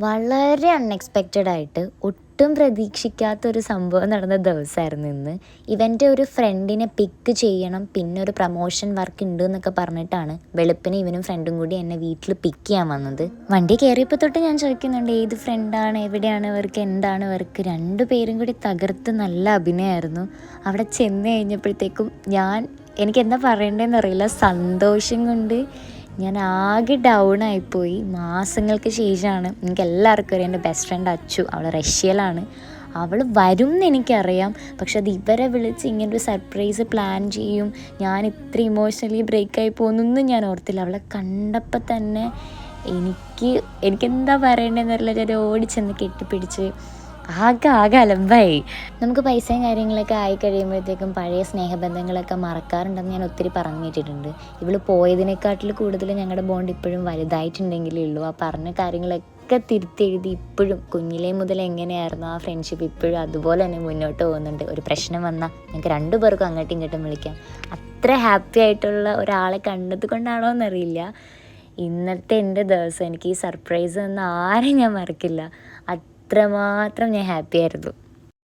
വളരെ അൺഎക്സ്പെക്റ്റഡ് ആയിട്ട് ഒട്ടും പ്രതീക്ഷിക്കാത്തൊരു സംഭവം നടന്ന ദിവസമായിരുന്നു ഇന്ന്. ഇവൻ്റെ ഒരു ഫ്രണ്ടിനെ പിക്ക് ചെയ്യണം, പിന്നെ ഒരു പ്രമോഷൻ വർക്ക് ഉണ്ട് എന്നൊക്കെ പറഞ്ഞിട്ടാണ് വെളുപ്പിന് ഇവനും ഫ്രണ്ടും കൂടി എന്നെ വീട്ടിൽ പിക്ക് ചെയ്യാൻ വന്നത്. വണ്ടി കയറിയപ്പോൾ തൊട്ട് ഞാൻ ചോദിക്കുന്നുണ്ട് ഏത് ഫ്രണ്ടാണ്, എവിടെയാണ് വർക്ക്, എന്താണ് വർക്ക്. രണ്ടുപേരും കൂടി തകർത്ത് നല്ല അഭിനയമായിരുന്നു. അവിടെ ചെന്ന് കഴിഞ്ഞപ്പോഴത്തേക്കും എനിക്കെന്താ പറയേണ്ടതെന്ന് അറിയില്ല. സന്തോഷം കൊണ്ട് ഞാൻ ആകെ ഡൗൺ ആയിപ്പോയി. മാസങ്ങൾക്ക് ശേഷമാണ്, എനിക്ക് എല്ലാവർക്കും അറിയാം, എൻ്റെ ബെസ്റ്റ് ഫ്രണ്ട് അച്ചു, അവൾ റഷ്യയിലാണ്. അവൾ വരും എന്ന് എനിക്കറിയാം, പക്ഷെ അത് ഇവരെ വിളിച്ച് ഇങ്ങനൊരു സർപ്രൈസ് പ്ലാൻ ചെയ്യും, ഞാൻ ഇത്ര ഇമോഷണലി ബ്രേക്കായി പോകുന്നൊന്നും ഞാൻ ഓർത്തില്ല. അവളെ കണ്ടപ്പോൾ തന്നെ എനിക്കെന്താ പറയേണ്ടതെന്ന് അറിയില്ല. ഞാൻ ഓടിച്ചെന്ന് കെട്ടിപ്പിടിച്ച് ആകെ അലമ്പായി. നമുക്ക് പൈസയും കാര്യങ്ങളൊക്കെ ആയി കഴിയുമ്പോഴത്തേക്കും പഴയ സ്നേഹബന്ധങ്ങളൊക്കെ മറക്കാറുണ്ടെന്ന് ഞാൻ ഒത്തിരി പറഞ്ഞിട്ടുണ്ട്. ഇവൾ പോയതിനെക്കാട്ടിൽ കൂടുതൽ ഞങ്ങളുടെ ബോണ്ട് ഇപ്പോഴും വലുതായിട്ടുണ്ടെങ്കിലേ ഉള്ളൂ. ആ പറഞ്ഞ കാര്യങ്ങളൊക്കെ തിരുത്തെഴുതി ഇപ്പോഴും കുഞ്ഞിലേ മുതൽ എങ്ങനെയായിരുന്നു ആ ഫ്രണ്ട്ഷിപ്പ് ഇപ്പോഴും അതുപോലെ തന്നെ മുന്നോട്ട് പോകുന്നുണ്ട്. ഒരു പ്രശ്നം വന്നാൽ ഞങ്ങൾക്ക് രണ്ടുപേർക്കും അങ്ങോട്ടും ഇങ്ങോട്ടും വിളിക്കാം. അത്ര ഹാപ്പി ആയിട്ടുള്ള ഒരാളെ കണ്ടത് കൊണ്ടാണോ എന്നറിയില്ല, ഇന്നത്തെ എൻ്റെ ദിവസം എനിക്ക് ഈ സർപ്രൈസ് തന്ന ആരെയും ഞാൻ മറക്കില്ല. അത്രമാത്രം ഞാൻ ഹാപ്പി ആയിരുന്നു.